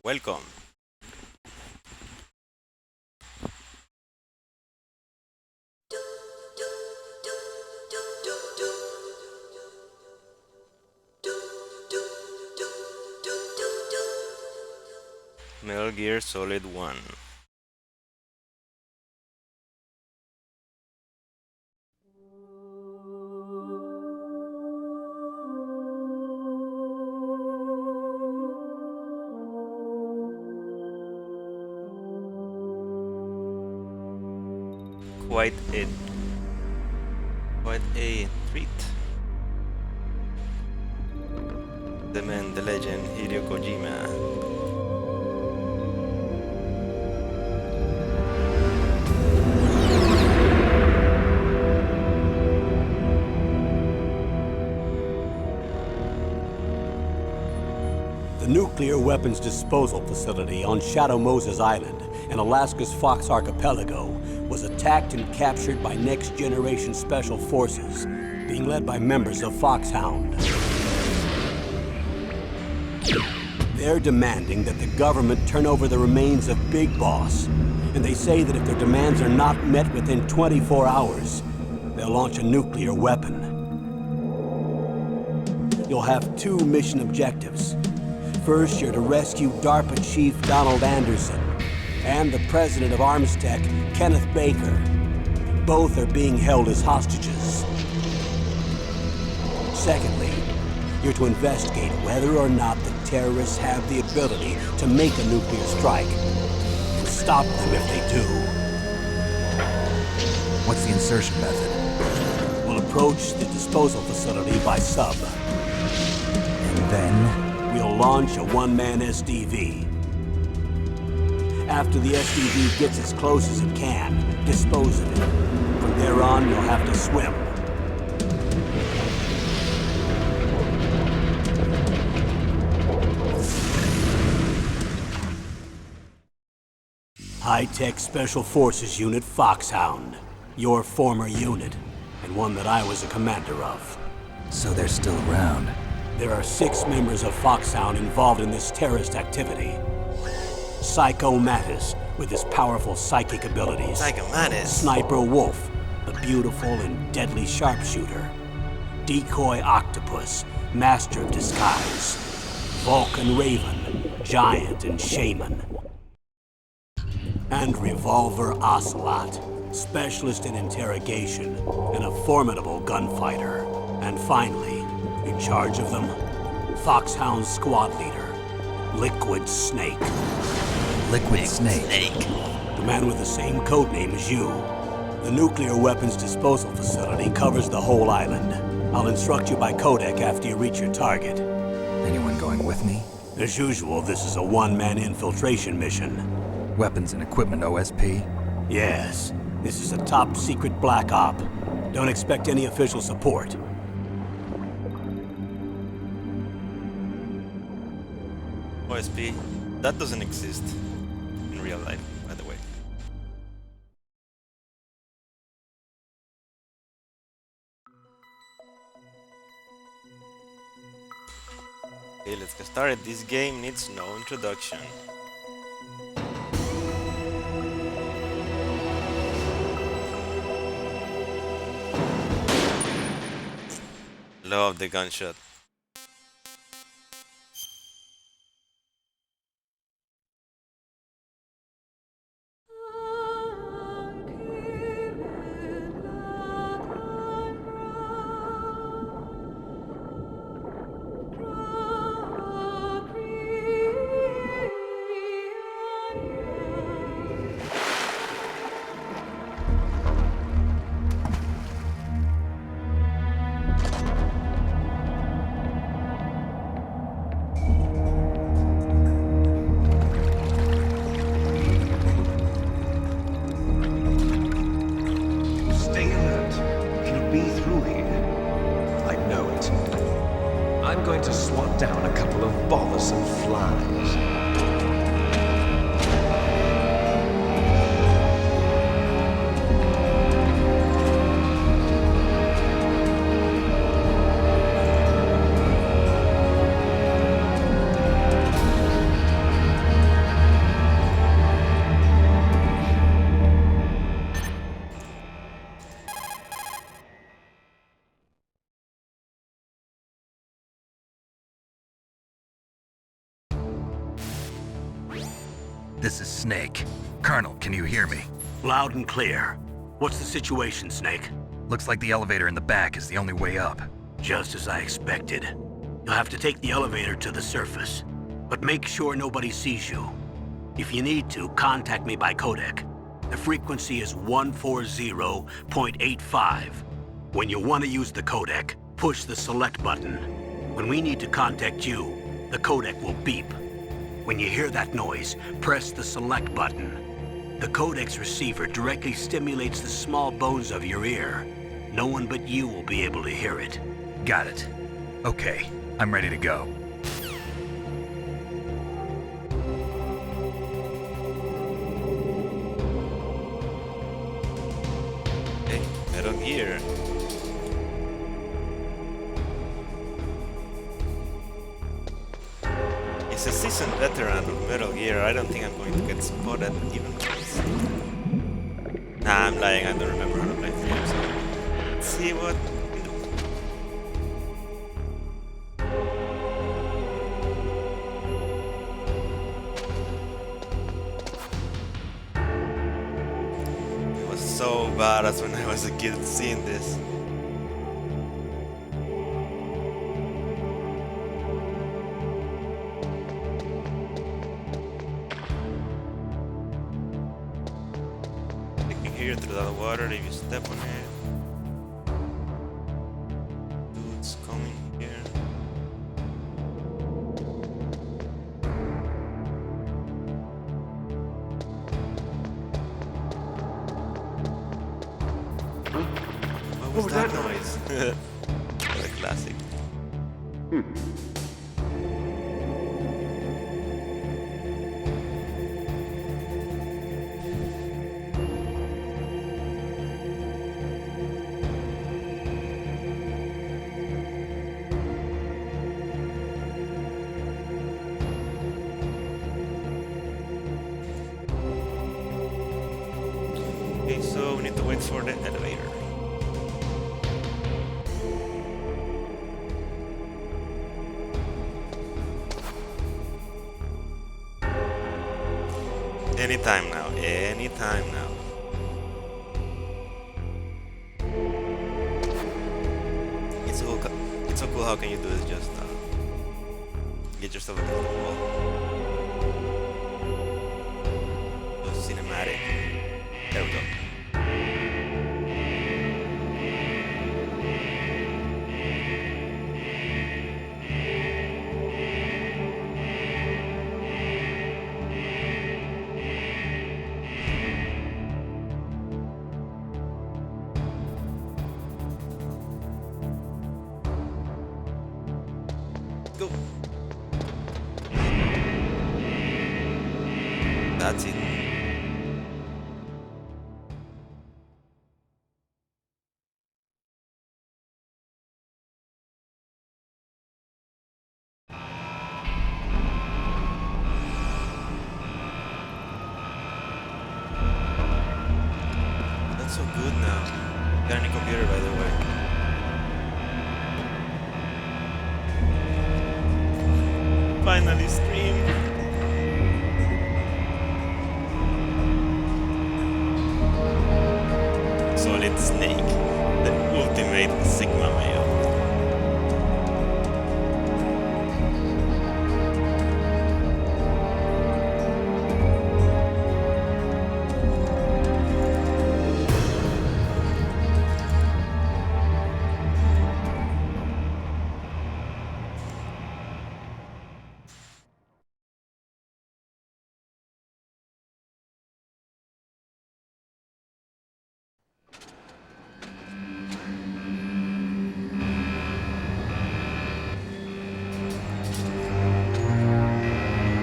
Welcome. Metal Gear Solid 1. Quite a treat. The man, the legend, Hideo Kojima. The nuclear weapons disposal facility on Shadow Moses Island in Alaska's Fox Archipelago was attacked and captured by next-generation special forces, being led by members of Foxhound. They're demanding that the government turn over the remains of Big Boss, and they say that if their demands are not met within 24 hours, they'll launch a nuclear weapon. You'll have two mission objectives. First, you're to rescue DARPA Chief Donald Anderson and the president of Armstech, Kenneth Baker. Both are being held as hostages. Secondly, you're to investigate whether or not the terrorists have the ability to make a nuclear strike and stop them if they do. What's the insertion method? We'll approach the disposal facility by sub. And then? We'll launch a one-man SDV. After the SDV gets as close as it can, dispose of it. From there on, you'll have to swim. High-Tech Special Forces Unit Foxhound. Your former unit, and one that I was a commander of. So they're still around. There are 6 members of Foxhound involved in this terrorist activity. Psycho Mattis, with his powerful psychic abilities. Psycho Mattis. Sniper Wolf, the beautiful and deadly sharpshooter. Decoy Octopus, master of disguise. Vulcan Raven, giant and shaman. And Revolver Ocelot, specialist in interrogation and a formidable gunfighter. And finally, in charge of them, Foxhound's squad leader, Liquid Snake. Liquid Snake? The man with the same codename as you. The nuclear weapons disposal facility covers the whole island. I'll instruct you by codec after you reach your target. Anyone going with me? As usual, this is a one-man infiltration mission. Weapons and equipment OSP? Yes, this is a top-secret black op. Don't expect any official support. OSP, that doesn't exist in real life, by the way. Okay, let's get started. This game needs no introduction. Love the gunshot. I'm going to swat down a couple of bothersome flies. This is Snake. Colonel, can you hear me? Loud and clear. What's the situation, Snake? Looks like the elevator in the back is the only way up. Just as I expected. You'll have to take the elevator to the surface, but make sure nobody sees you. If you need to, contact me by codec. The frequency is 140.85. When you want to use the codec, push the select button. When we need to contact you, the codec will beep. When you hear that noise, press the select button. The codec's receiver directly stimulates the small bones of your ear. No one but you will be able to hear it. Got it. Okay, I'm ready to go. Hey, Metal Gear. As a seasoned veteran of Metal Gear, I don't think I'm going to get spotted even once. Nah, I'm lying, I don't remember how to play the game, so let's see what we do. It was so badass when I was a kid seeing this. Here through the water if you step on it. Dude's coming here. What was that noise? What a classic. Okay, so we need to wait for the elevator. Anytime now, anytime now. It's so cool how can you do this just get yourself against the wall. So cinematic. There we go. Go. That's it. That's so good now. Got any computer, by the way. Finally stream. Solid Snake, the ultimate Sigma male.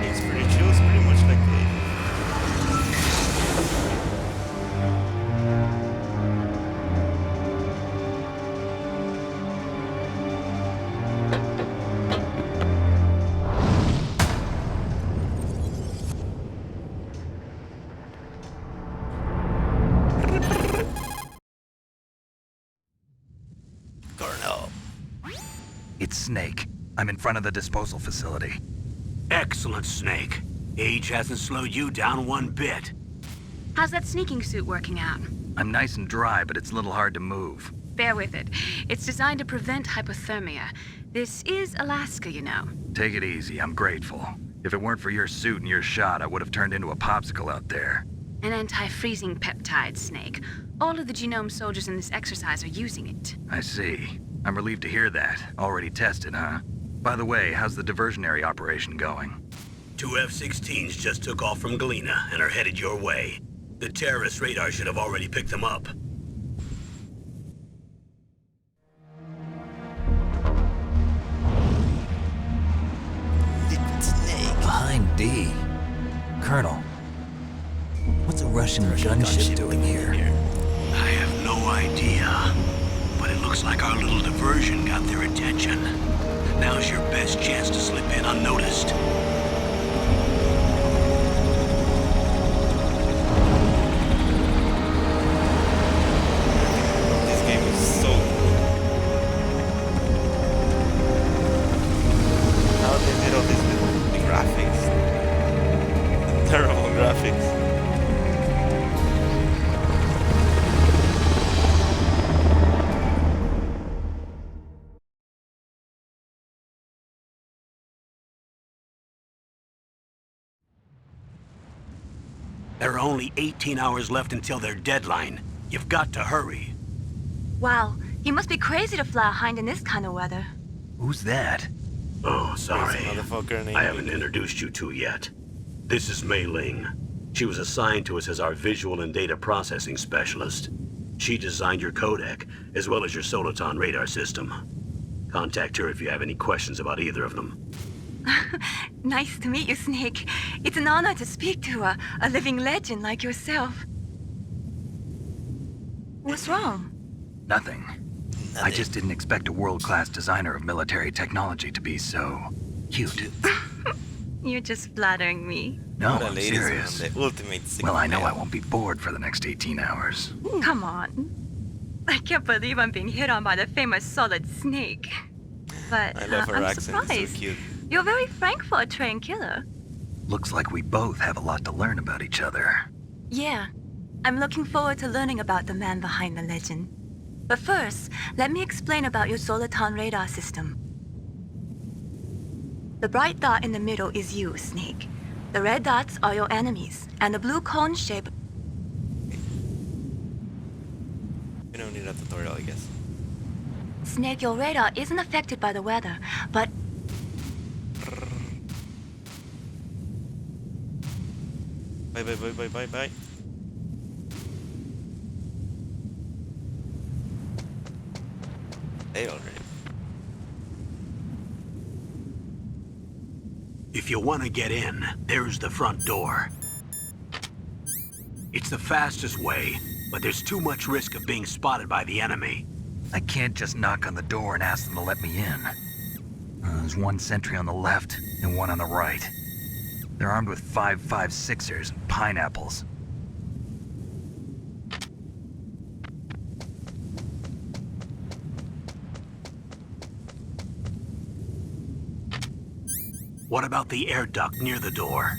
It's pretty chill, it's pretty much like a Colonel. It's Snake. I'm in front of the disposal facility. Excellent, Snake. Age hasn't slowed you down one bit. How's that sneaking suit working out? I'm nice and dry, but it's a little hard to move. Bear with it. It's designed to prevent hypothermia. This is Alaska, you know. Take it easy, I'm grateful. If it weren't for your suit and your shot, I would have turned into a popsicle out there. An anti-freezing peptide, Snake. All of the genome soldiers in this exercise are using it. I see. I'm relieved to hear that. Already tested, huh? By the way, how's the diversionary operation going? 2 F-16s just took off from Galena and are headed your way. The terrorist radar should have already picked them up. Behind D. Colonel, what's a Russian gunship doing here? I have no idea, but it looks like our little diversion got their attention. Now's your best chance to slip in unnoticed. This game is so cool. How they did all this with the graphics. The terrible graphics. There are only 18 hours left until their deadline. You've got to hurry. Wow, he must be crazy to fly a hind in this kind of weather. Who's that? Oh, sorry. Crazy motherfucker named I haven't introduced you to yet. This is Mei Ling. She was assigned to us as our visual and data processing specialist. She designed your codec, as well as your Soliton radar system. Contact her if you have any questions about either of them. Nice to meet you, Snake. It's an honor to speak to a living legend like yourself. What's wrong? Nothing. I just didn't expect a world-class designer of military technology to be so cute. You're just flattering me. No, What a I'm ladies' man, serious. the ultimate Well, I know I male. won't be bored for the next 18 hours. Come on. I can't believe I'm being hit on by the famous Solid Snake. But I love her I'm accent, it's surprised. so cute. You're very frank for a trained killer. Looks like we both have a lot to learn about each other. Yeah. I'm looking forward to learning about the man behind the legend. But first, let me explain about your Soliton radar system. The bright dot in the middle is you, Snake. The red dots are your enemies, and the blue cone shape... We don't need a tutorial, I guess. Snake, your radar isn't affected by the weather, but... Bye bye bye bye bye bye. They already. If you want to get in, there's the front door. It's the fastest way, but there's too much risk of being spotted by the enemy. I can't just knock on the door and ask them to let me in. There's one sentry on the left and one on the right. They're armed with 5.56ers and pineapples. What about the air duct near the door?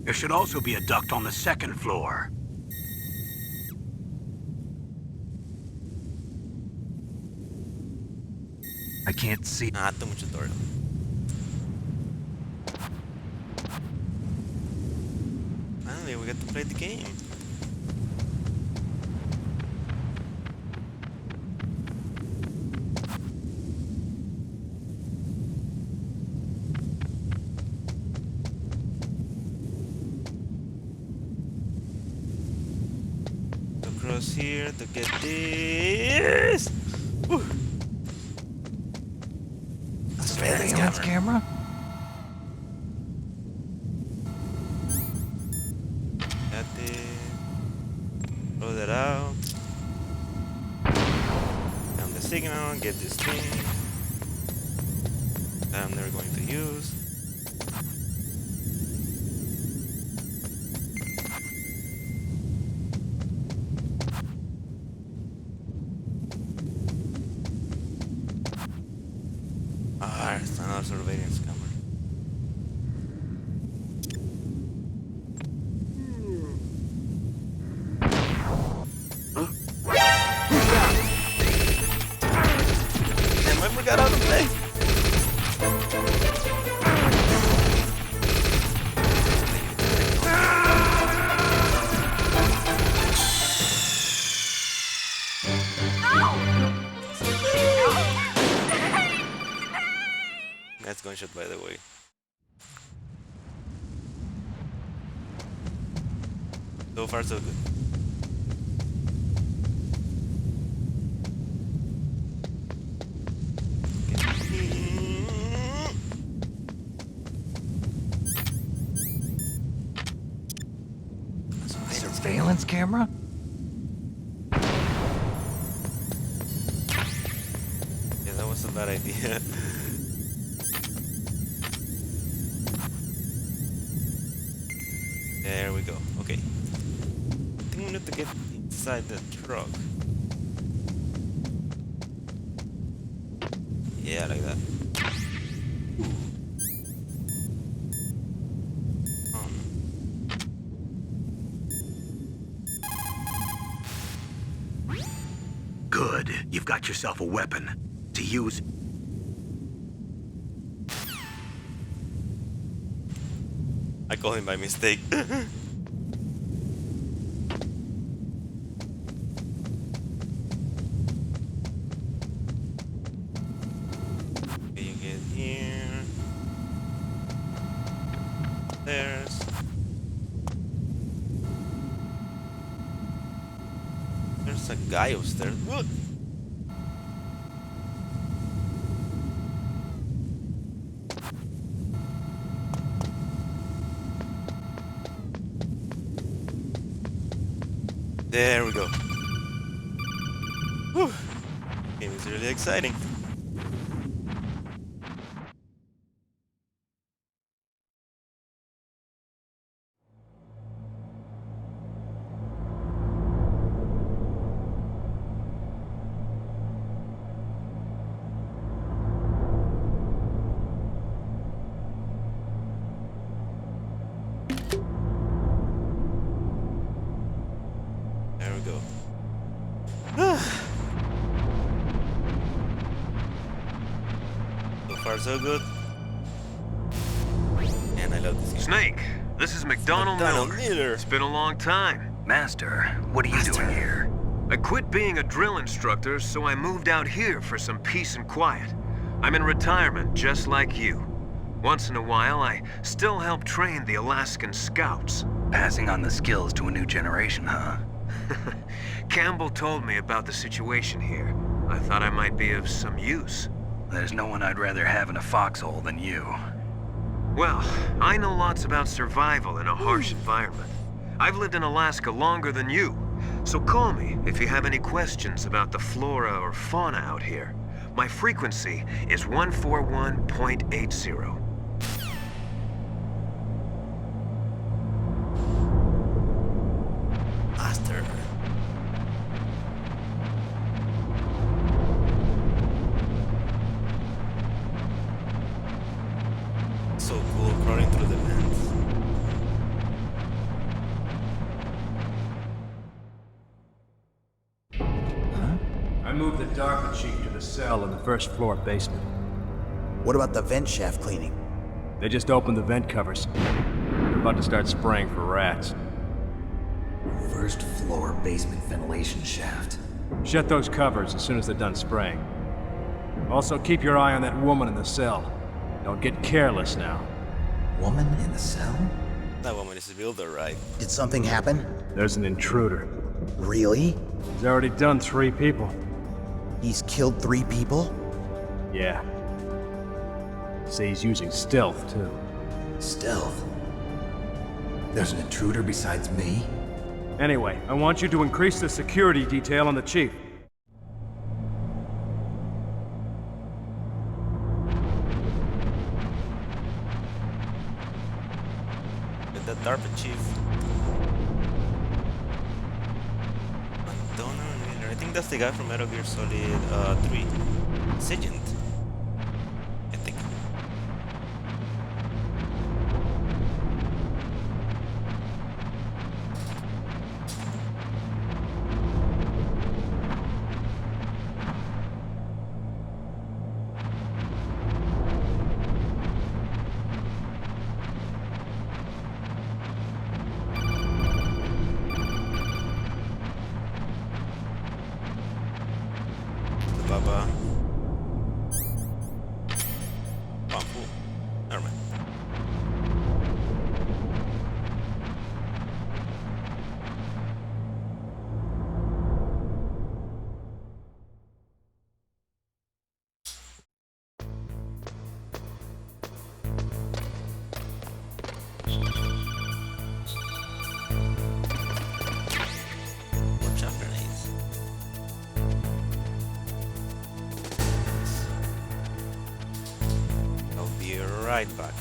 There should also be a duct on the second floor. I can't see. Too much tutorial. Finally, we get to play the game. To cross here to get this. Woo. Surveillance camera. Got it. Roll that out. Down the signal, get this thing. That I'm never going to use. Ah, it's another surveillance camera. shot, by the way. So far, so good. Surveillance camera? Yeah, that was a bad idea. There we go. Okay. I think we need to get inside the truck. Yeah, like that. Good. You've got yourself a weapon. To use... I called him by mistake. Okay, you get here. There's. There's a guy upstairs. Look. There we go. Whew. Game is really exciting. There we go. So far, so good. And I love this game. Snake, this is McDonald Miller. It's been a long time. Master, what are you doing here? I quit being a drill instructor, so I moved out here for some peace and quiet. I'm in retirement, just like you. Once in a while, I still help train the Alaskan Scouts. Passing on the skills to a new generation, huh? Campbell told me about the situation here. I thought I might be of some use. There's no one I'd rather have in a foxhole than you. Well, I know lots about survival in a harsh environment. I've lived in Alaska longer than you, so call me if you have any questions about the flora or fauna out here. My frequency is 141.80. Master. So cool, crawling through the vents. I moved the DARPA chief to the cell in the first floor basement. What about the vent shaft cleaning? They just opened the vent covers. They're about to start spraying for rats. First floor basement ventilation shaft. Shut those covers as soon as they're done spraying. Also, keep your eye on that woman in the cell. Don't get careless now. Woman in the cell? That woman is a builder, right? Did something happen? There's an intruder. Really? He's already done 3 people. He's killed 3 people? Yeah. Say he's using stealth, too. Stealth? There's an intruder besides me? Anyway, I want you to increase the security detail on the chief. With the DARPA chief. I think that's the guy from Metal Gear Solid 3. Sergeant. I think. Baba. Bamboo. right back.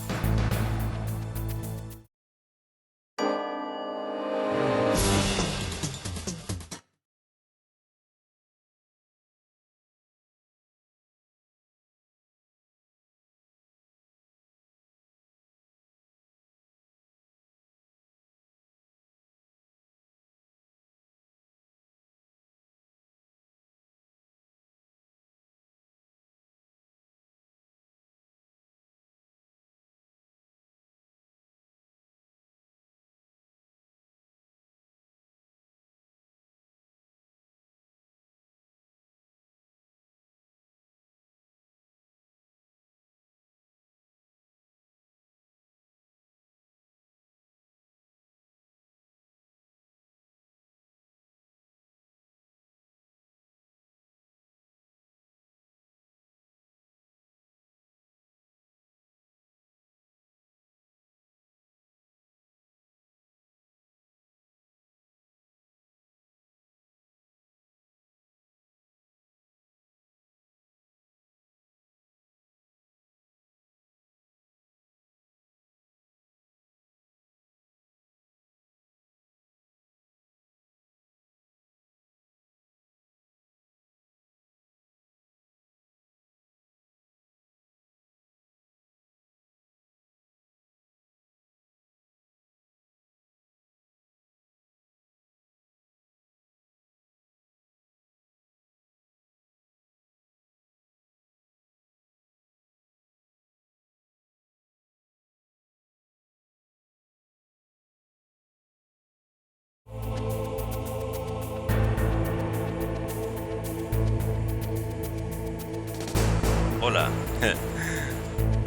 Hola.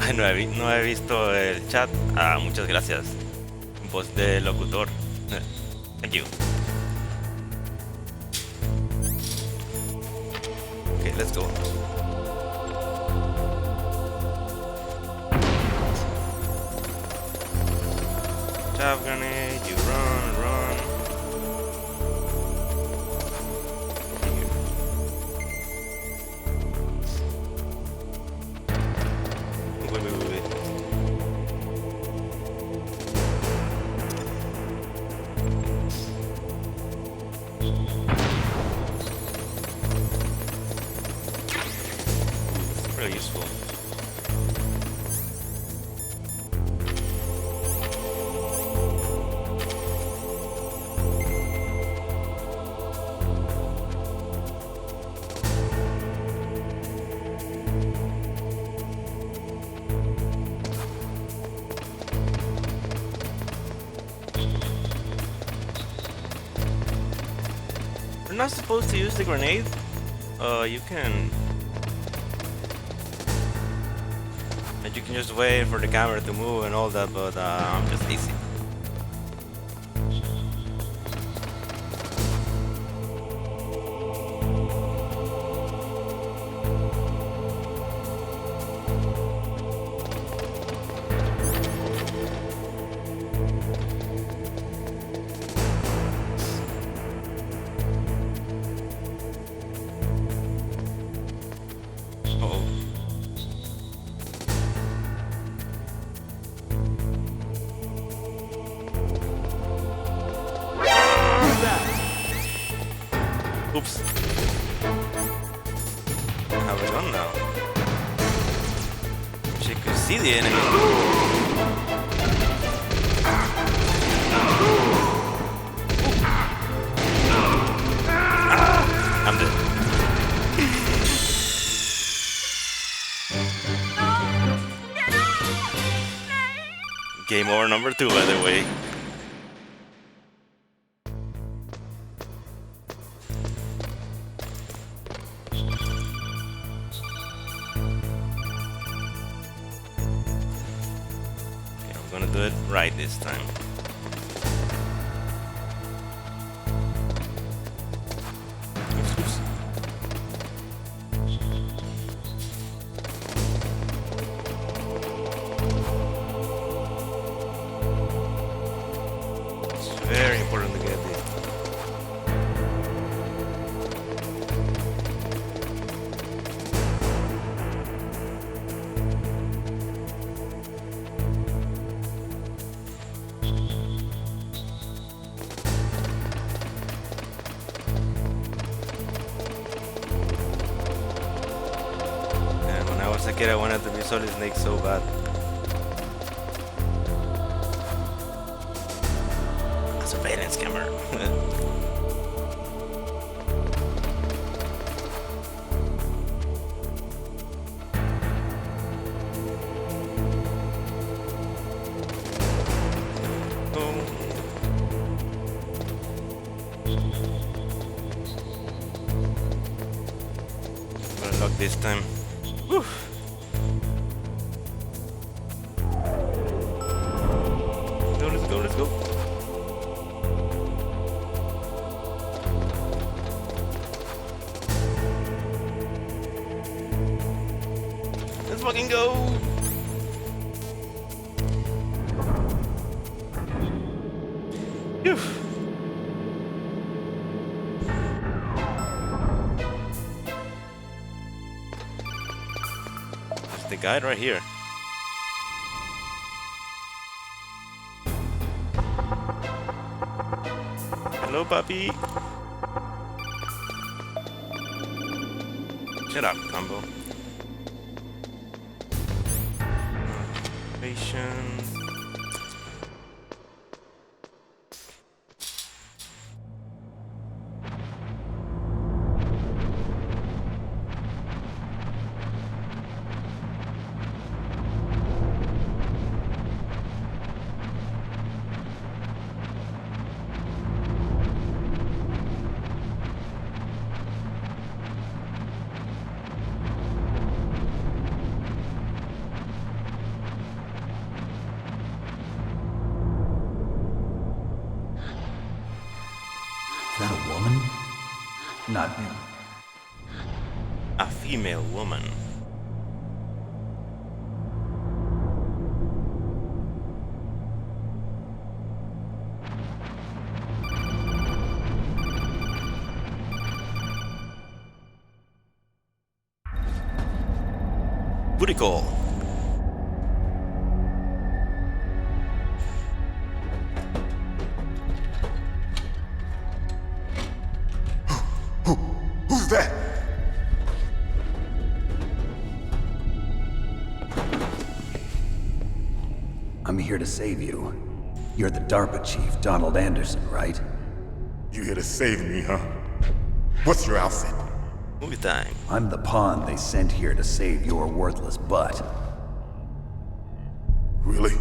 Ay, no he visto el chat. Ah, muchas gracias. Voz de locutor. Thank you. Okay, let's go. Chaff grenade, you run, run. Wait. Really useful. We're not supposed to use the grenade. You can just wait for the camera to move and all that, but I'm just lazy. Oops. How we done now? She could see the enemy. I'm dead. Game over number 2, by the way. Do it right this time. Oops. It's very important to get this. kid, I wanted to be Solid Snake so bad. A surveillance camera. Luck this time. Whew. Let's go, let's go. Let's fucking go. Phew. The guide right here. Hello, puppy. Shut up, combo. Patience. Is that a woman? Not me. A female woman. Booty call. Who's that? I'm here to save you. You're the DARPA chief, Donald Anderson, right? You here to save me, huh? What's your outfit? Movie time. I'm the pawn they sent here to save your worthless butt. Really?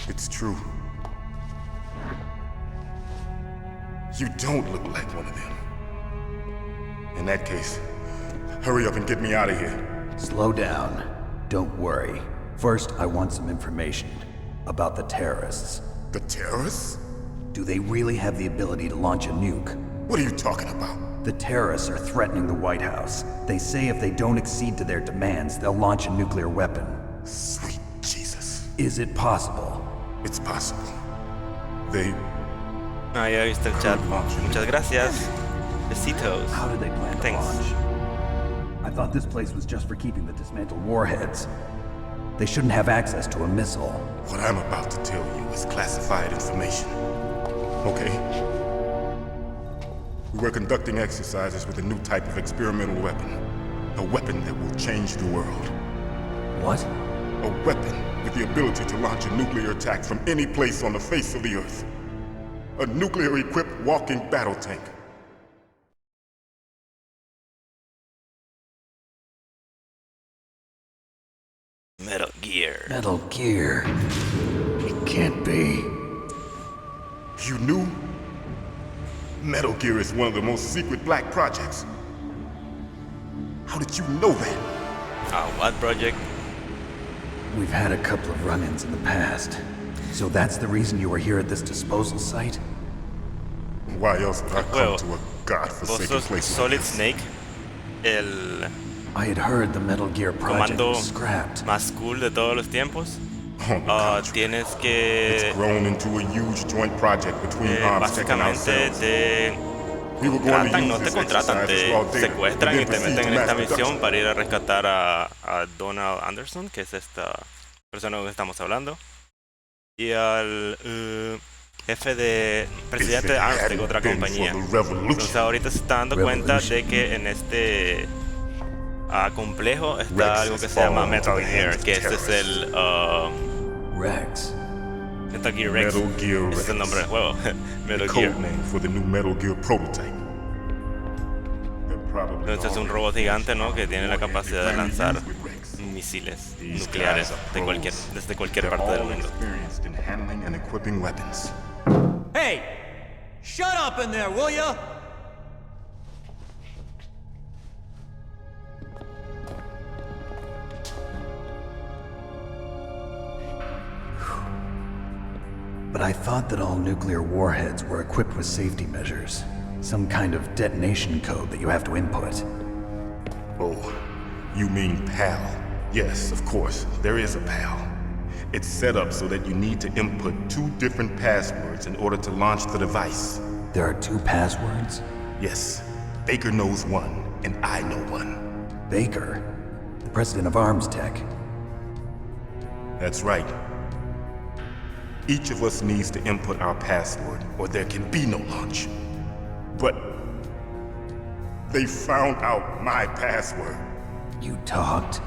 It's true. You don't look like one of them. In that case, hurry up and get me out of here. Slow down. Don't worry. First, I want some information about the terrorists. The terrorists? Do they really have the ability to launch a nuke? What are you talking about? The terrorists are threatening the White House. They say if they don't accede to their demands, they'll launch a nuclear weapon. Sweet Jesus. Is it possible? It's possible. They... Ah, ya viste el chat. Muchas gracias. Besitos. How did they plan to Thanks. launch? I thought this place was just for keeping the dismantled warheads. They shouldn't have access to a missile. What I'm about to tell you is classified information. Okay? We were conducting exercises with a new type of experimental weapon. A weapon that will change the world. What? A weapon with the ability to launch a nuclear attack from any place on the face of the Earth. A nuclear-equipped walking battle tank. Metal Gear. Metal Gear. It can't be. You knew? Metal Gear is one of the most secret black projects. How did you know that? What project? We've had a couple of run-ins in the past. So that's the reason you were here at this disposal site? Why else would I come Well, to a Vos godforsaken sos place like Solid this? Snake, el I had heard the Metal Gear project comando was scrapped. más cool de todos los tiempos. On the contrary, Tienes que it's grown into a huge joint project between Arms Tech and básicamente ourselves. te We were going to contratan, use no te this contratan, exercise te as raw data, secuestran and y then te proceed meten to en esta mass misión production. para ir a rescatar a Donald Anderson, que es esta persona con que estamos hablando, y al jefe de presidente de Arms Tech, otra compañía. Entonces ahorita se está dando cuenta de que en este complejo está algo que se llama Metal Gear, que ese es el Rex. Metal Gear Rex. Metal Gear Ese es el nombre del juego. Metal The Gear. code name for the new Metal Gear prototype. Entonces es un robot gigante, ¿no? Que tiene la capacidad de lanzar misiles nucleares desde cualquier parte del mundo. Hey! Shut up in there, will ya? But I thought that all nuclear warheads were equipped with safety measures. Some kind of detonation code that you have to input. Oh, you mean PAL? Yes, of course, there is a PAL. It's set up so that you need to input 2 different passwords in order to launch the device. There are 2 passwords? Yes, Baker knows one, and I know one. Baker? The president of Arms Tech. That's right. Each of us needs to input our password, or there can be no launch. But they found out my password. You talked?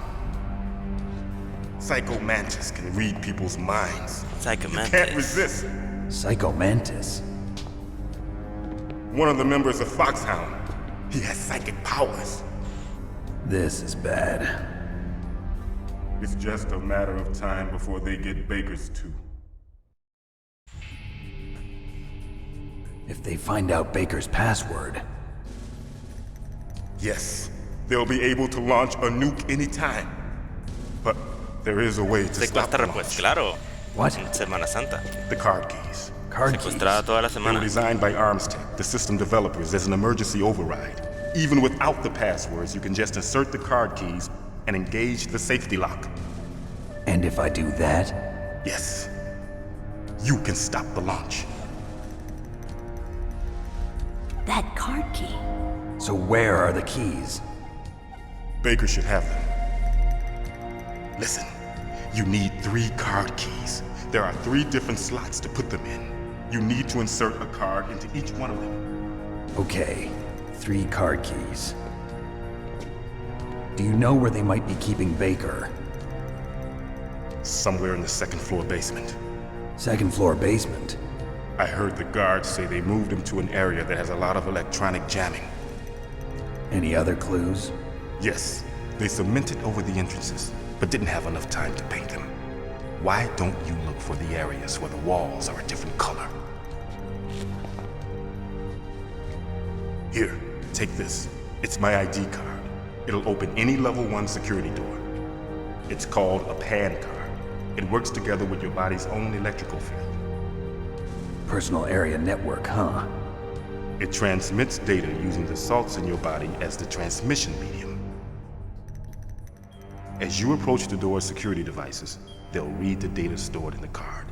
Psycho Mantis can read people's minds. Psycho You Mantis. can't resist. Psycho Mantis? One of the members of Foxhound. He has psychic powers. This is bad. It's just a matter of time before they get Baker's too. If they find out Baker's password... Yes, they'll be able to launch a nuke anytime. But there is a way to stop the Secuestrar, launch. pues claro. What? En Semana Santa. The card keys. Card keys? Secuestrada toda la They were semana. designed by Arms Tech, the system developers, as an emergency override. Even without the passwords, you can just insert the card keys and engage the safety lock. And if I do that? Yes, you can stop the launch. That card key. So where are the keys? Baker should have them. Listen, you need 3 card keys. There are 3 different slots to put them in. You need to insert a card into each one of them. Okay, 3 card keys. Do you know where they might be keeping Baker? Somewhere in the 2nd floor basement. 2nd floor basement? I heard the guards say they moved him to an area that has a lot of electronic jamming. Any other clues? Yes, they cemented over the entrances, but didn't have enough time to paint them. Why don't you look for the areas where the walls are a different color? Here, take this. It's my ID card. It'll open any level 1 security door. It's called a PAN card. It works together with your body's own electrical field. Personal area network, huh? It transmits data using the salts in your body as the transmission medium. As you approach the door's security devices, they'll read the data stored in the card.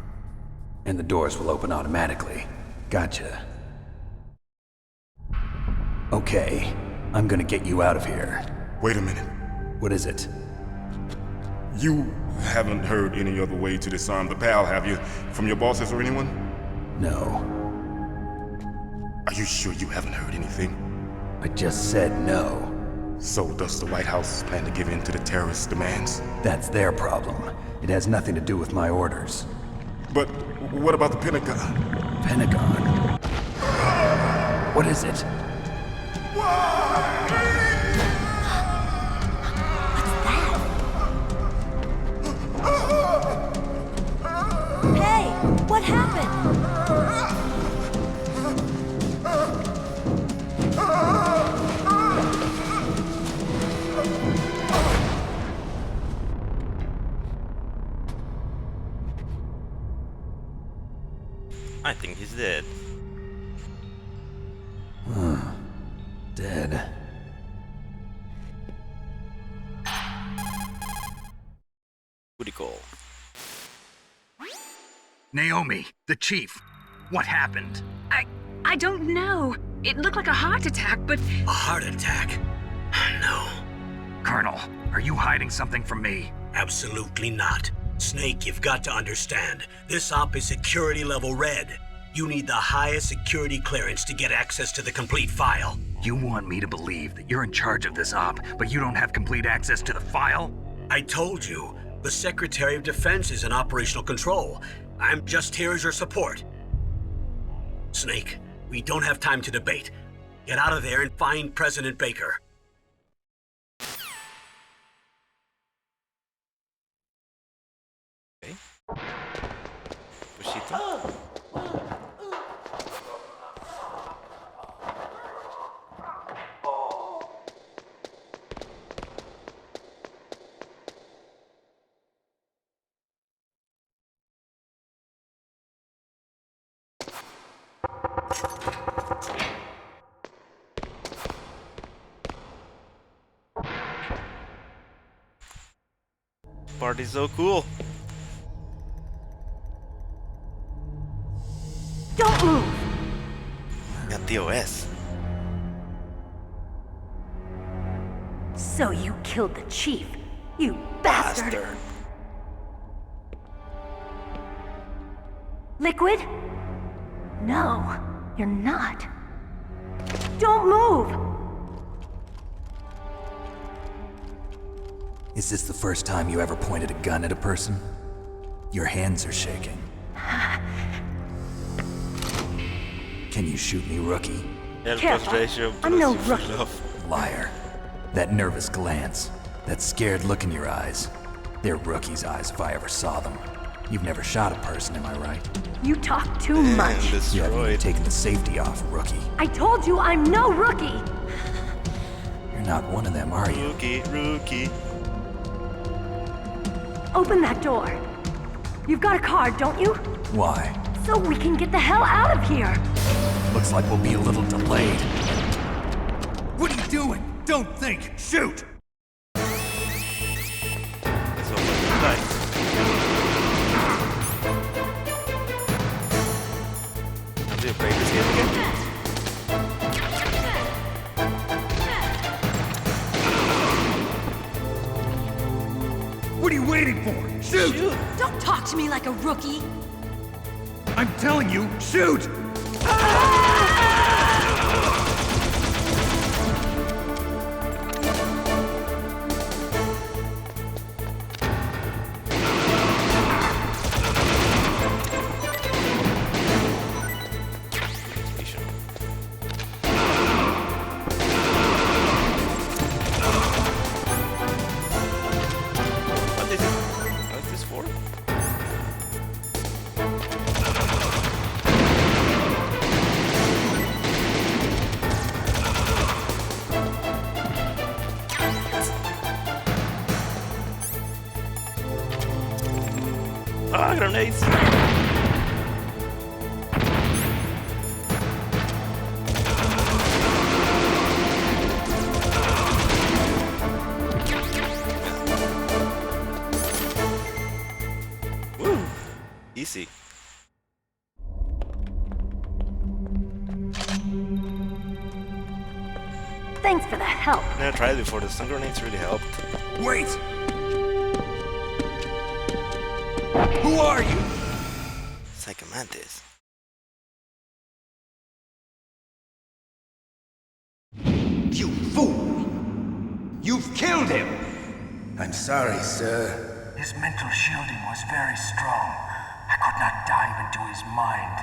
And the doors will open automatically. Gotcha. Okay, I'm gonna get you out of here. Wait a minute. What is it? You haven't heard any other way to disarm the PAL, have you? From your bosses or anyone? No. Are you sure you haven't heard anything? I just said no. So does the White House plan to give in to the terrorists' demands? That's their problem. It has nothing to do with my orders. But what about the Pentagon? Pentagon? What is it? Hey, what happened? I think he's dead. Dead. Booty call. Naomi, the chief. What happened? I don't know. It looked like a heart attack, but A heart attack? No, Colonel, are you hiding something from me? absolutely not. Snake, you've got to understand. This op is security level red. You need the highest security clearance to get access to the complete file. You want me to believe that you're in charge of this op, but you don't have complete access to the file? I told you, the Secretary of Defense is in operational control. I'm just here as your support. Snake, we don't have time to debate. Get out of there and find President Baker. Okay. Pushito. Party's so cool. Don't move! Got the OS. So you killed the chief, you bastard! Liquid? No, you're not. Don't move! Is this the first time you ever pointed a gun at a person? Your hands are shaking. Can you shoot me, rookie? Careful. I'm no rookie. Liar. That nervous glance, that scared look in your eyes. They're rookie's eyes if I ever saw them. You've never shot a person, am I right? You talk too much. You haven't even taken the safety off, rookie. I told you I'm no rookie! You're not one of them, are you? Rookie. Open that door. You've got a card, don't you? Why? So we can get the hell out of here. Looks like we'll be a little delayed. What are you doing? Don't think! Shoot! Let's open the dice. Now do you play this game again? What are you waiting for? Shoot! Don't talk to me like a rookie. I'm telling you, shoot! What is this for? Ah, grenades! Woo! Easy. Thanks for the help. I never tried it before. The stun grenades really helped. Wait! Who are you? Psychomantis. You fool! You've killed him! I'm sorry, sir. His mental shielding was very strong. I could not dive into his mind.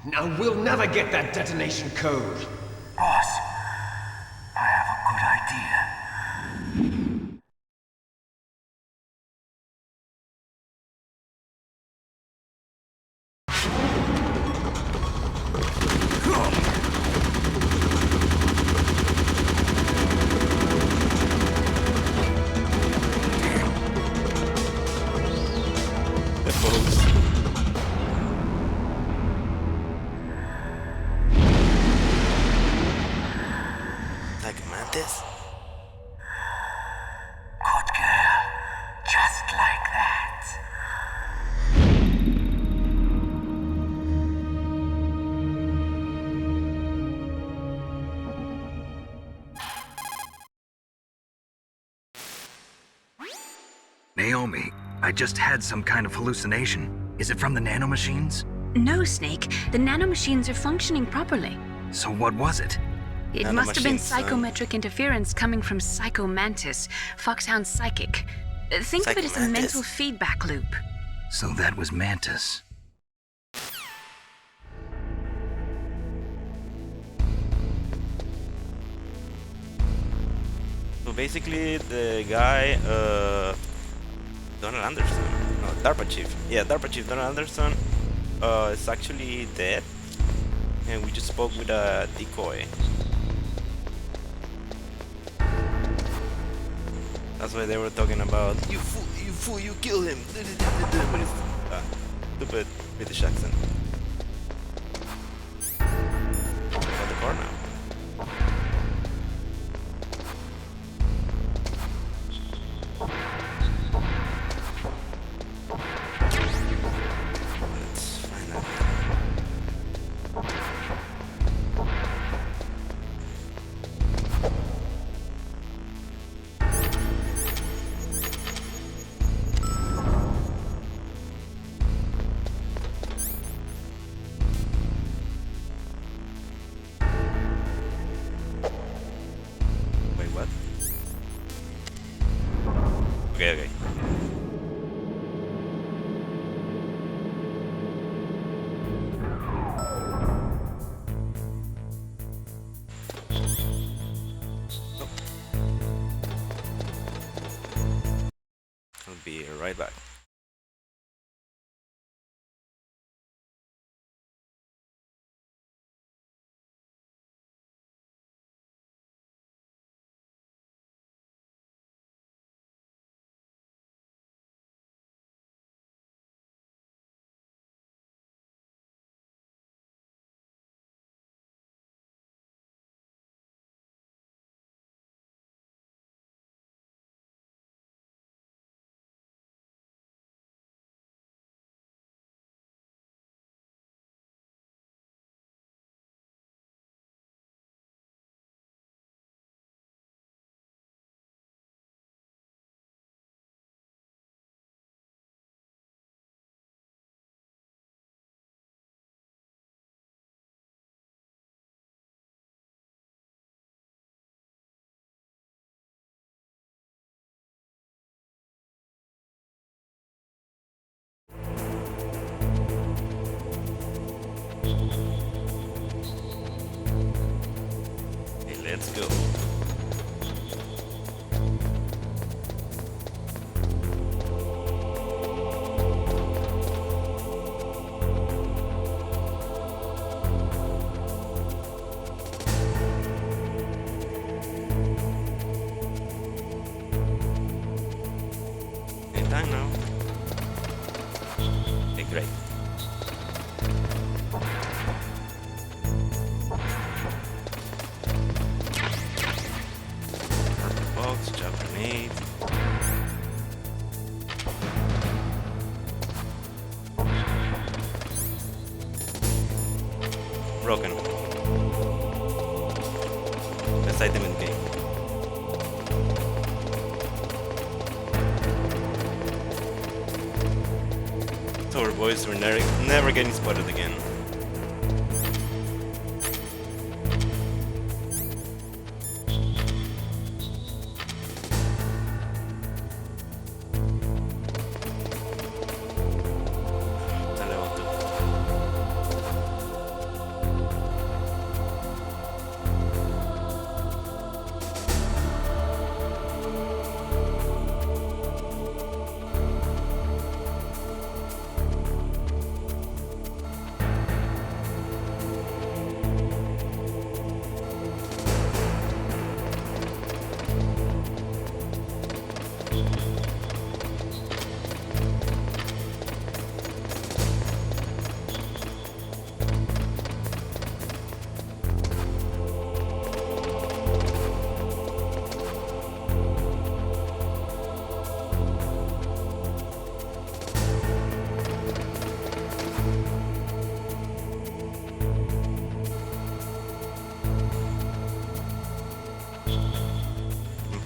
Now we'll never get that detonation code. Boss, I have a good idea. The foes. Psychomantis? Good girl. Just like that. Naomi, I just had some kind of hallucination. Is it from the nanomachines? No, Snake. The nanomachines are functioning properly. So what was it? It must have been psychometric interference coming from Psycho Mantis, Foxhound's psychic. Think of it as a mental feedback loop. So that was Mantis. So basically, the guy, Donald Anderson, no, DARPA Chief. Yeah, DARPA Chief Donald Anderson is actually dead. And we just spoke with a decoy. That's why they were talking about, you fool, you kill him. With his stupid British accent. Got the car now. Let's find out. Wait, what? Okay. I'll be right back. Hey, let's go. Any time now. Okay, great. Box, drop grenade. Broken. Best item in the game. So our boys were never getting spotted again.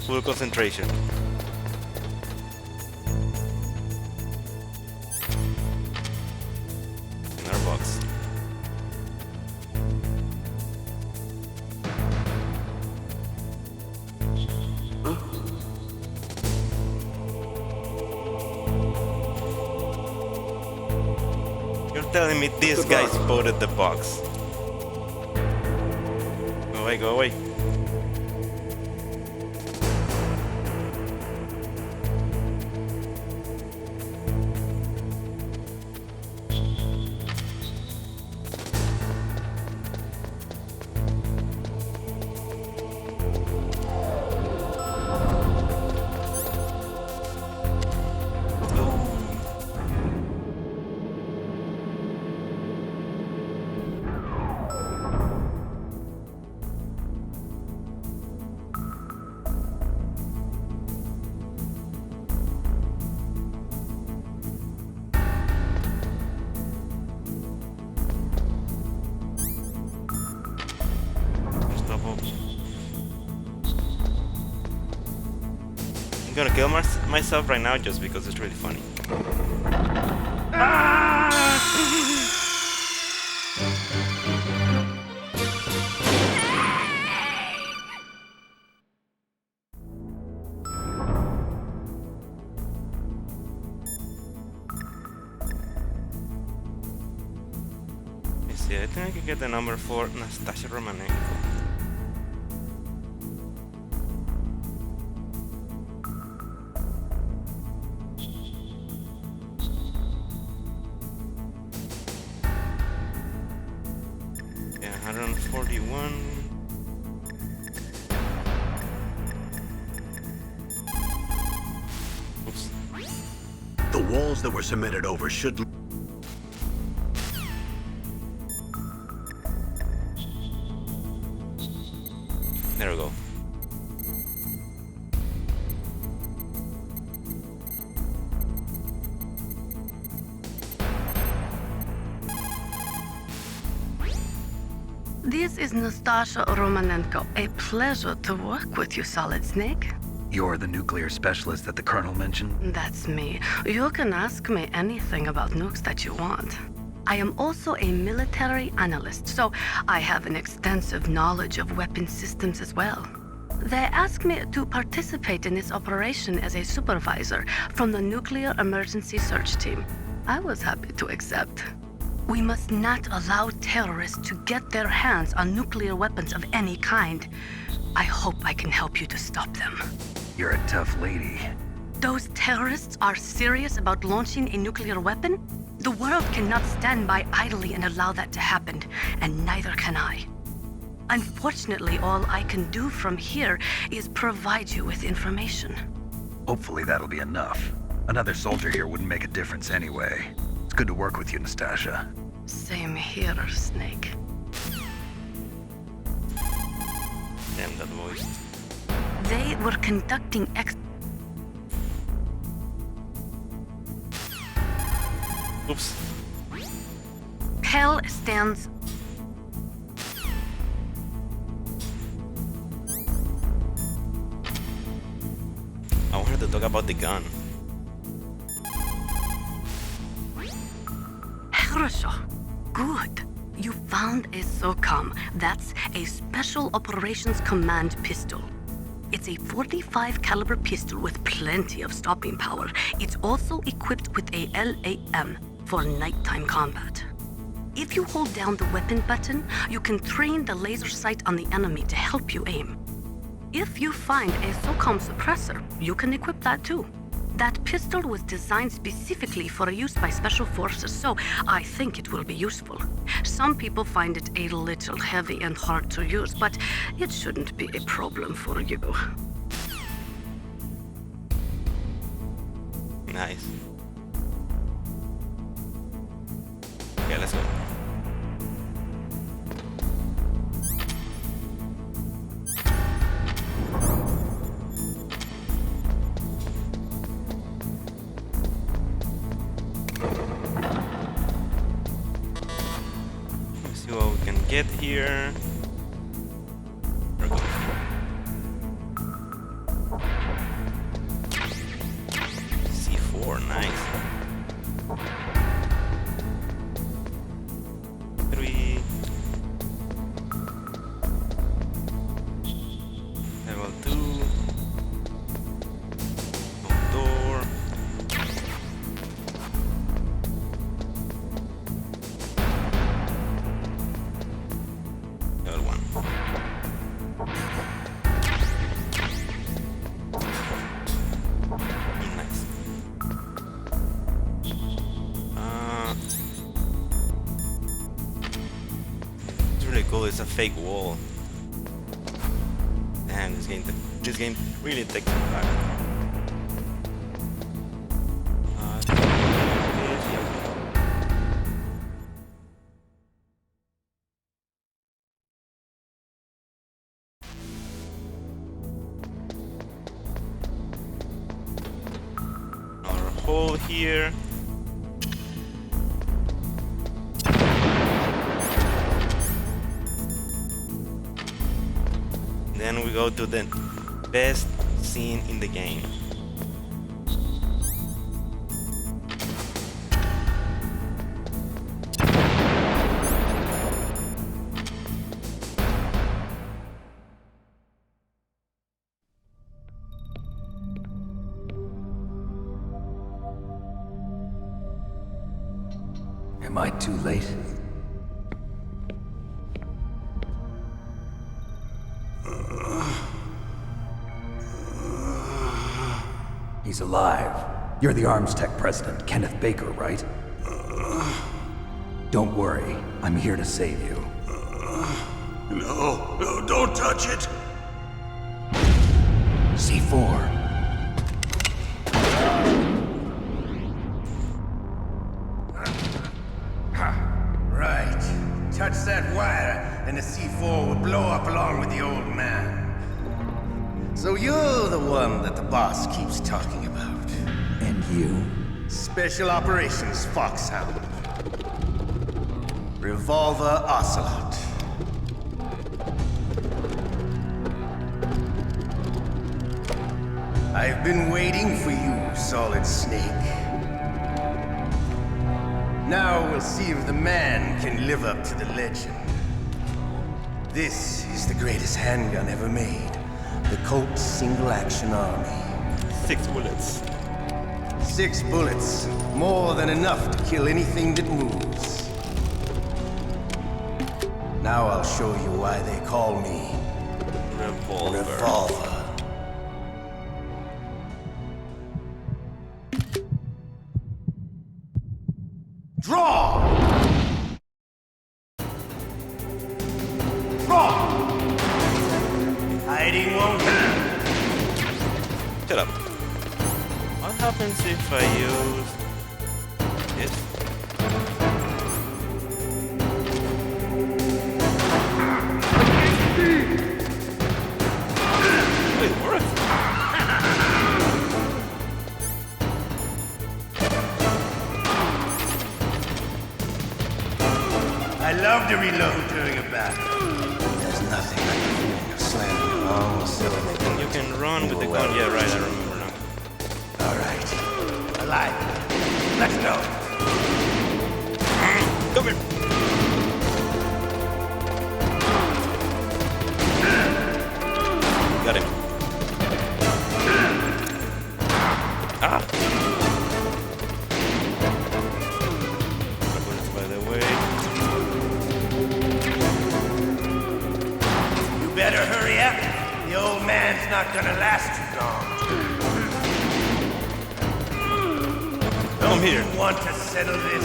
Full concentration. In our box. telling me this guy spotted the box. Go away, go away. I'm gonna kill myself right now just because it's really funny. Let's see, I think I can get the number for Nastasha Romanenko. Yeah, 141. Oops. The walls that were cemented over should... There we go. This is Nastasha Romanenko. A pleasure to work with you, Solid Snake. You're the nuclear specialist that the Colonel mentioned? That's me. You can ask me anything about nukes that you want. I am also a military analyst, so I have an extensive knowledge of weapon systems as well. They asked me to participate in this operation as a supervisor from the Nuclear Emergency Search Team. I was happy to accept. We must not allow terrorists to get their hands on nuclear weapons of any kind. I hope I can help you to stop them. You're a tough lady. Those terrorists are serious about launching a nuclear weapon? The world cannot stand by idly and allow that to happen, and neither can I. Unfortunately, all I can do from here is provide you with information. Hopefully that'll be enough. Another soldier here wouldn't make a difference anyway. It's good to work with you, Nastasha. Same here, Snake. Damn that voice. They were conducting Oops. Hell stands. I wanted to talk about the gun. Хорошо. Good. You found a SOCOM. That's a Special Operations Command pistol. It's a 45 caliber pistol with plenty of stopping power. It's also equipped with a LAM for nighttime combat. If you hold down the weapon button, you can train the laser sight on the enemy to help you aim. If you find a SOCOM suppressor, you can equip that too. That pistol was designed specifically for use by special forces, so I think it will be useful. Some people find it a little heavy and hard to use, but it shouldn't be a problem for you. Nice. Okay, let's go. Let's see what we can get here. There we go. C4, nice. 3. Level 2. Door. really cool. It's a fake wall. Damn, this game really takes me back. Our hole here. Then we go to the best scene in the game. Am I too late? He's alive. You're the Arms Tech president, Kenneth Baker, right? Don't worry. I'm here to save you. No, don't touch it! C4. Right. Touch that wire, and the C4 will blow up along with the old man. So you're the one that the boss keeps talking about. And you? Special Operations Foxhound. Revolver Ocelot. I've been waiting for you, Solid Snake. Now we'll see if the man can live up to the legend. This is the greatest handgun ever made. The Colt Single Action Army. 6 bullets. 6 bullets. More than enough to kill anything that moves. Now I'll show you why they call me Revolver. Draw! Draw! Hiding won't hurt. Shut up. What happens if I use this? Oh, it works. I love to reload during a battle. There's nothing like the feeling of slamming a long cylinder. You can run with the gun. Yeah, right, I remember now. All right. Alive. Let's go. Come here. Got him. Ah! Bullets by the way. You better hurry up. The old man's not gonna last too long. Come here. You want to settle this?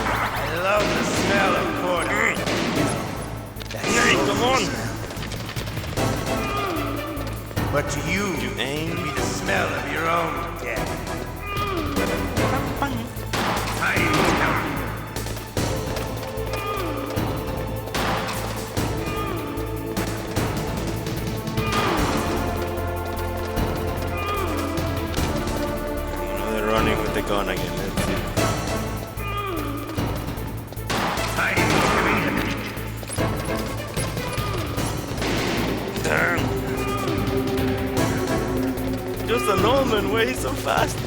I love the smell of quarter. Come on. But to you, aim. it'll be the smell of your own death. They're running with the gun again. Let's see. Damn. Just an old man. Why he's so fast?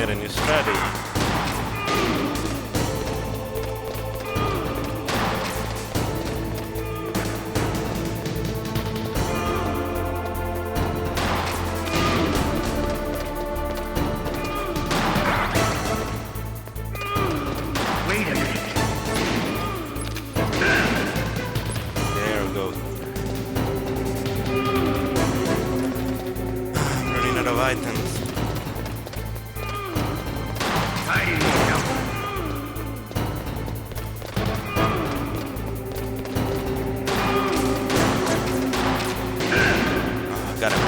need a new strategy. Wait a minute. There we go. I'm running out of items. Got him.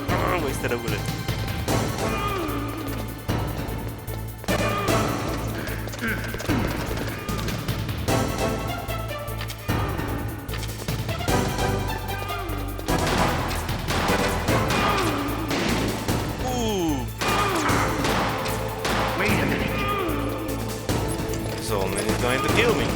Oh, wasted a bullet. Ooh. Wait a minute. Soulman is going to kill me.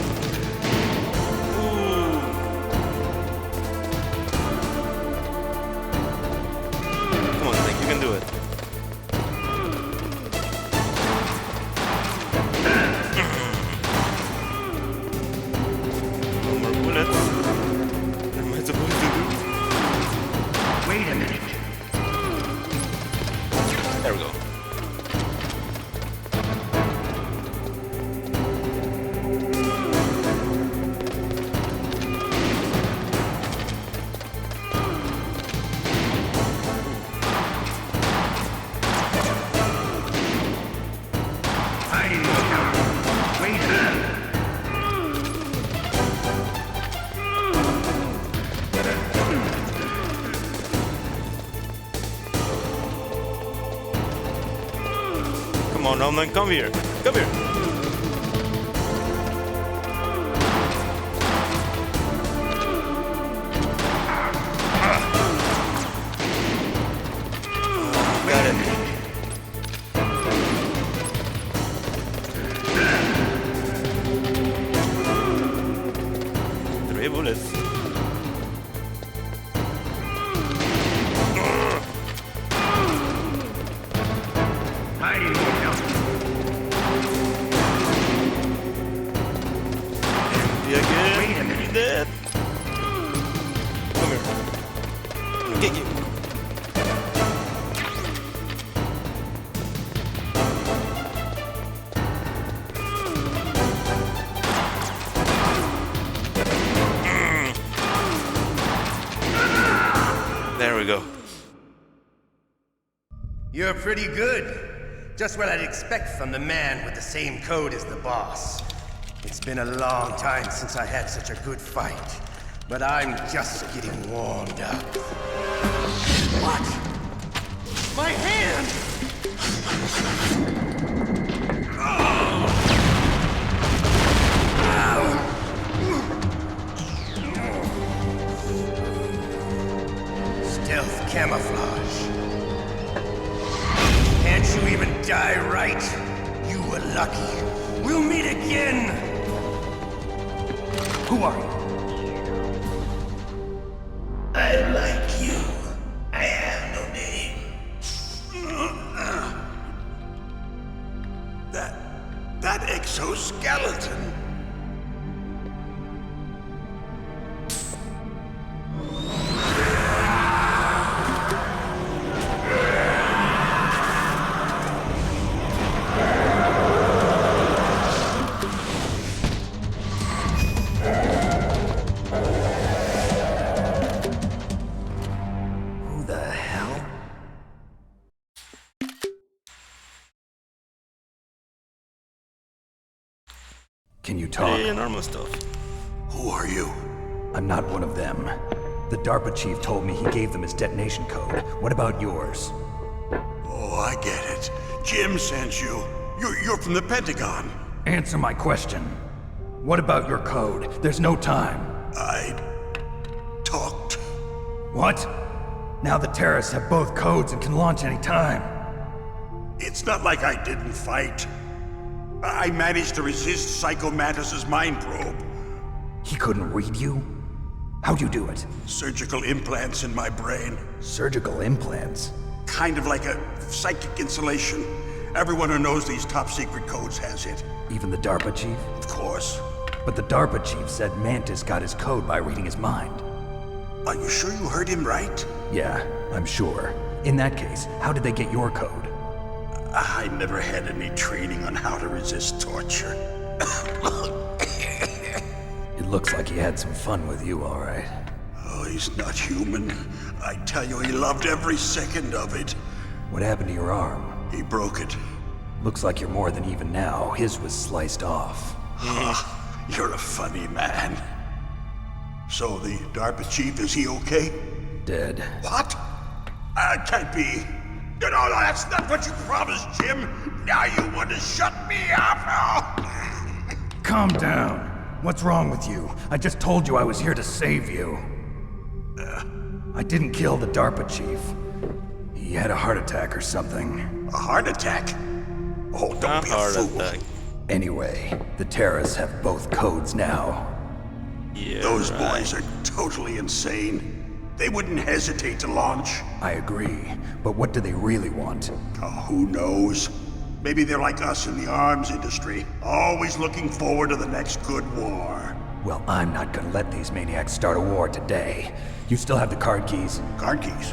You can do it. No more bullets. What am I supposed to do? Wait a minute. There we go. Come on, Norman, come here. Come here. Got it. Three bullets. Wait a minute. Dead. Come here. I'll get you. There we go. You're pretty good. Just what I'd expect from the man with the same code as the boss. It's been a long time since I had such a good fight, but I'm just getting warmed up. What? My hand! Stealth camouflage. Can't you even die right? You were lucky. We'll meet again! Who are you? I like you. I have no name. That exoskeleton. Can you talk? Yeah, normal stuff. Who are you? I'm not one of them. The DARPA chief told me he gave them his detonation code. What about yours? Oh, I get it. Jim sent you. You're from the Pentagon. Answer my question. What about your code? There's no time. I talked. What? Now the terrorists have both codes and can launch any time. It's not like I didn't fight. I managed to resist Psycho Mantis's mind probe. He couldn't read you? How'd you do it? Surgical implants in my brain. Surgical implants? kind of like a psychic insulation. Everyone who knows these top secret codes has it. Even the DARPA chief? Of course. But the DARPA chief said Mantis got his code by reading his mind. Are you sure you heard him right? Yeah, I'm sure. In that case, how did they get your code? I never had any training on how to resist torture. It looks like he had some fun with you, all right. Oh, he's not human. I tell you, he loved every second of it. What happened to your arm? He broke it. Looks like you're more than even now. His was sliced off. You're a funny man. So the DARPA chief, is he okay? Dead. What? Can't be. No, that's not what you promised, Jim. Now you want to shut me up? Calm down. What's wrong with you? I just told you I was here to save you. I didn't kill the DARPA chief. He had a heart attack or something. A heart attack? Oh, don't be a fool. Anyway, the terrorists have both codes now. Yeah, Those boys are totally insane. They wouldn't hesitate to launch. I agree, but what do they really want? Oh, who knows? Maybe they're like us in the arms industry, always looking forward to the next good war. Well, I'm not gonna let these maniacs start a war today. You still have the card keys? Card keys?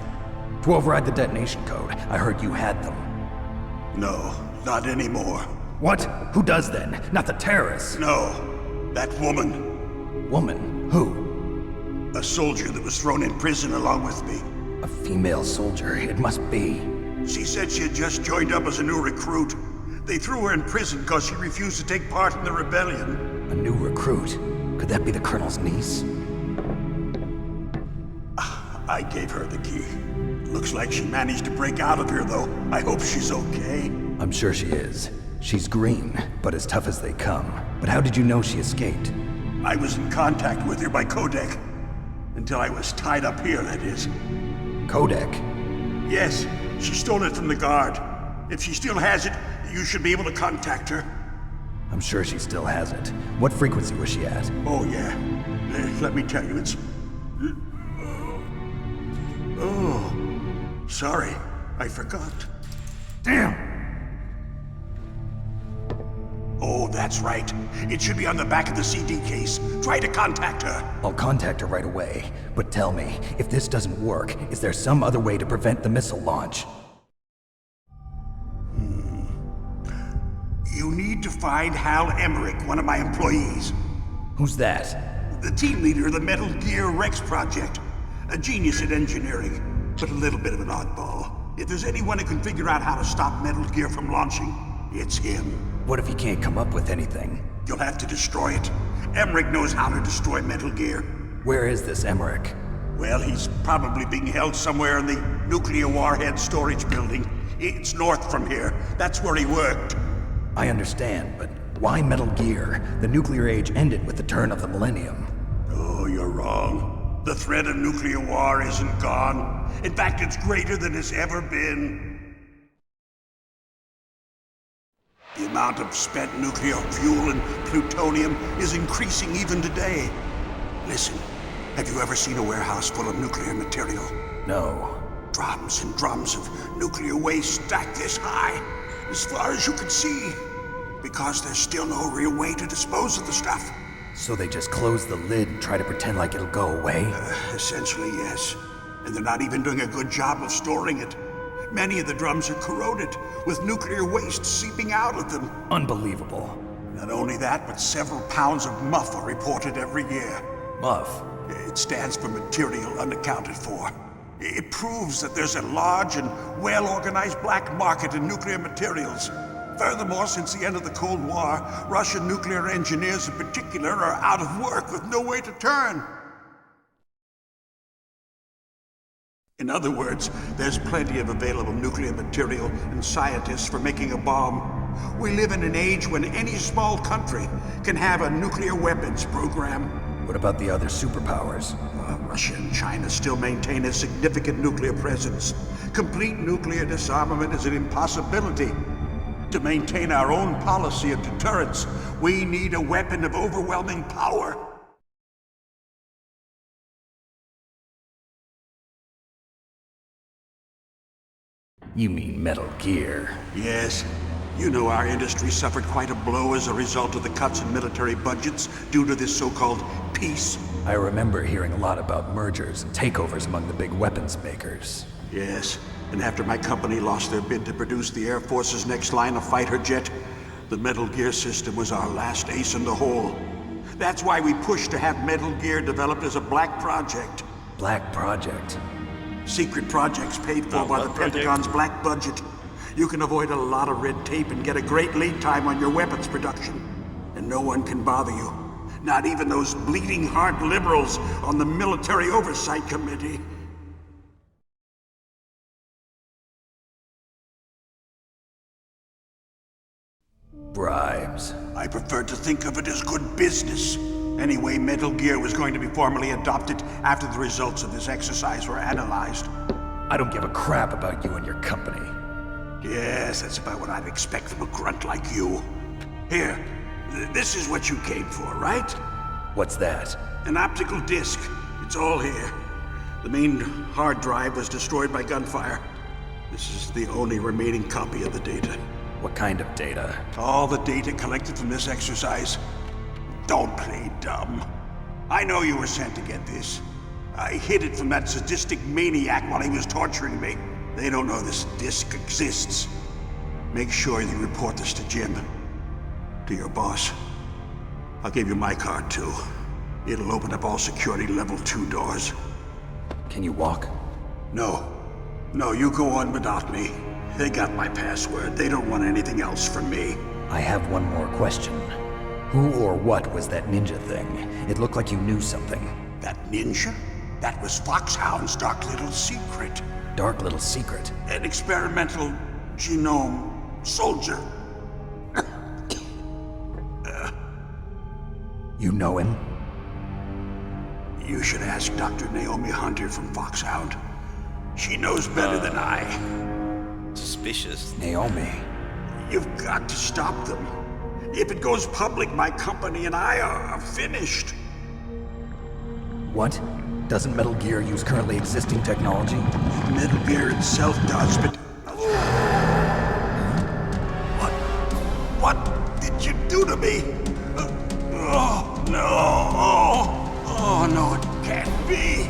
To override the detonation code. I heard you had them. No, not anymore. What? Who does then? Not the terrorists? No, that woman. Woman? Who? A soldier that was thrown in prison along with me. A female soldier, it must be. She said she had just joined up as a new recruit. They threw her in prison because she refused to take part in the rebellion. A new recruit? Could that be the Colonel's niece? I gave her the key. Looks like she managed to break out of here, though. I hope she's okay. I'm sure she is. She's green, but as tough as they come. But how did you know she escaped? I was in contact with her by codec. Until I was tied up here, that is. Codec? Yes, she stole it from the guard. If she still has it, you should be able to contact her. I'm sure she still has it. What frequency was she at? Oh, yeah. Let me tell you, it's... Oh, sorry. I forgot. Damn! Oh, that's right. It should be on the back of the CD case. Try to contact her. I'll contact her right away. But tell me, if this doesn't work, is there some other way to prevent the missile launch? You need to find Hal Emmerich, one of my employees. Who's that? The team leader of the Metal Gear Rex project. A genius at engineering, but a little bit of an oddball. If there's anyone who can figure out how to stop Metal Gear from launching, it's him. What if he can't come up with anything? You'll have to destroy it. Emmerich knows how to destroy Metal Gear. Where is this Emmerich? Well, he's probably being held somewhere in the nuclear warhead storage building. It's north from here. That's where he worked. I understand, but why Metal Gear? The nuclear age ended with the turn of the millennium. Oh, you're wrong. The threat of nuclear war isn't gone. In fact, it's greater than it's ever been. The amount of spent nuclear fuel and plutonium is increasing even today. Listen, have you ever seen a warehouse full of nuclear material? No. Drums and drums of nuclear waste stacked this high, as far as you can see, because there's still no real way to dispose of the stuff. So they just close the lid and try to pretend like it'll go away? Essentially, yes. And they're not even doing a good job of storing it. Many of the drums are corroded, with nuclear waste seeping out of them. Unbelievable. Not only that, but several pounds of MUF are reported every year. MUF? It stands for material unaccounted for. It proves that there's a large and well-organized black market in nuclear materials. Furthermore, since the end of the Cold War, Russian nuclear engineers in particular are out of work with no way to turn. In other words, there's plenty of available nuclear material and scientists for making a bomb. We live in an age when any small country can have a nuclear weapons program. What about the other superpowers? Russia and China still maintain a significant nuclear presence. Complete nuclear disarmament is an impossibility. To maintain our own policy of deterrence, we need a weapon of overwhelming power. You mean Metal Gear. Yes. You know our industry suffered quite a blow as a result of the cuts in military budgets due to this so-called peace. I remember hearing a lot about mergers and takeovers among the big weapons makers. Yes, and after my company lost their bid to produce the Air Force's next line of fighter jet, the Metal Gear system was our last ace in the hole. That's why we pushed to have Metal Gear developed as a black project. Black project? Secret projects paid for by the Pentagon's black budget. You can avoid a lot of red tape and get a great lead time on your weapons production. And no one can bother you. Not even those bleeding heart liberals on the Military Oversight Committee. Bribes. I prefer to think of it as good business. Anyway, Metal Gear was going to be formally adopted after the results of this exercise were analyzed. I don't give a crap about you and your company. Yes, that's about what I'd expect from a grunt like you. Here, this is what you came for, right? What's that? An optical disc. It's all here. The main hard drive was destroyed by gunfire. This is the only remaining copy of the data. What kind of data? All the data collected from this exercise. Don't play dumb. I know you were sent to get this. I hid it from that sadistic maniac while he was torturing me. They don't know this disc exists. Make sure you report this to Jim. To your boss. I'll give you my card too. It'll open up all security level 2 doors. Can you walk? No. No, you go on without me. They got my password. They don't want anything else from me. I have one more question. Who or what was that ninja thing? It looked like you knew something. That ninja? That was Foxhound's dark little secret. Dark little secret? An experimental genome soldier. You know him? You should ask Dr. Naomi Hunter from Foxhound. She knows better than I. Suspicious. Naomi. You've got to stop them. If it goes public, my company and I are finished. What? Doesn't Metal Gear use currently existing technology? Metal Gear itself does, but... What did you do to me? Oh, no. Oh, no, it can't be.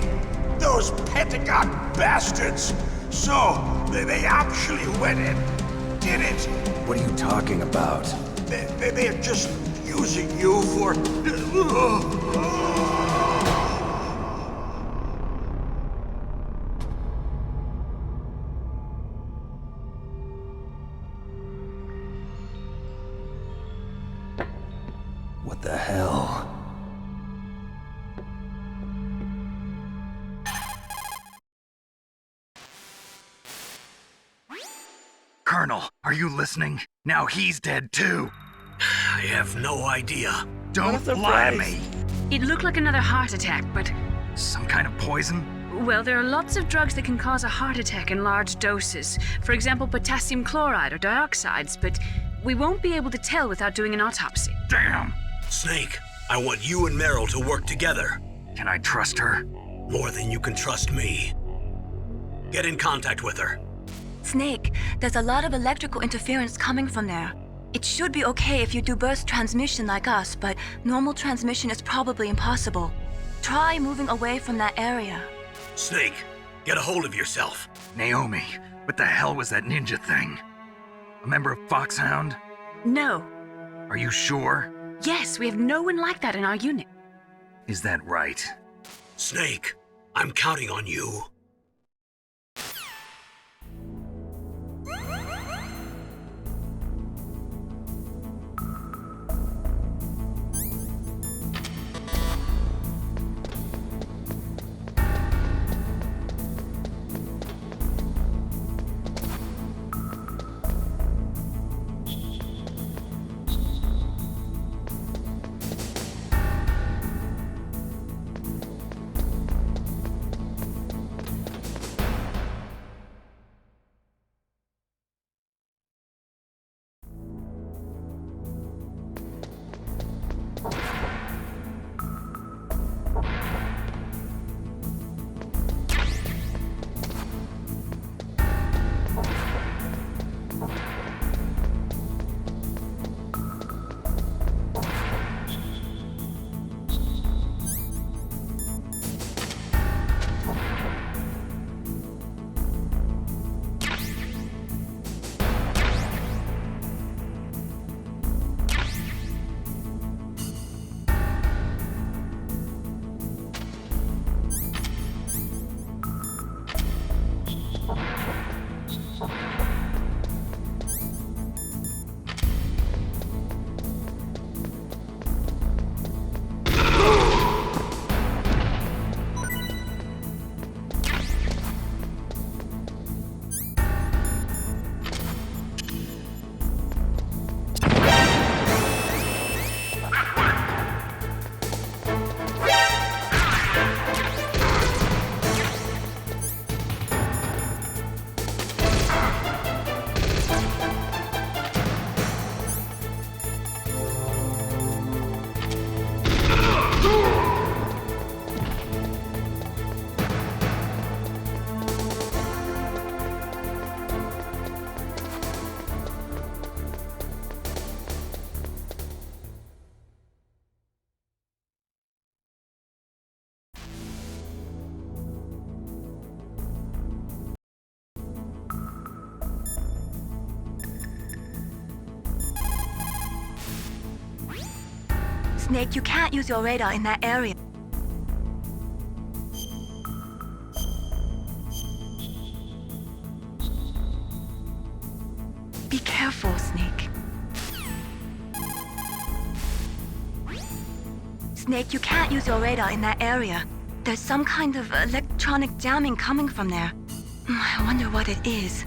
Those Pentagon bastards. So, they actually went in, did it. What are you talking about? They're just using you for... What the hell? Colonel, are you listening? Now he's dead too. I have no idea. Don't lie to me. It looked like another heart attack, but... Some kind of poison? Well, there are lots of drugs that can cause a heart attack in large doses. For example, potassium chloride or dioxides, but we won't be able to tell without doing an autopsy. Damn! Snake, I want you and Meryl to work together. Can I trust her? More than you can trust me. Get in contact with her. Snake, there's a lot of electrical interference coming from there. It should be okay if you do burst transmission like us, but normal transmission is probably impossible. Try moving away from that area. Snake, get a hold of yourself. Naomi, what the hell was that ninja thing? A member of Foxhound? No. Are you sure? Yes, we have no one like that in our unit. Is that right? Snake, I'm counting on you. Snake, you can't use your radar in that area. Be careful, Snake. Snake, you can't use your radar in that area. There's some kind of electronic jamming coming from there. I wonder what it is.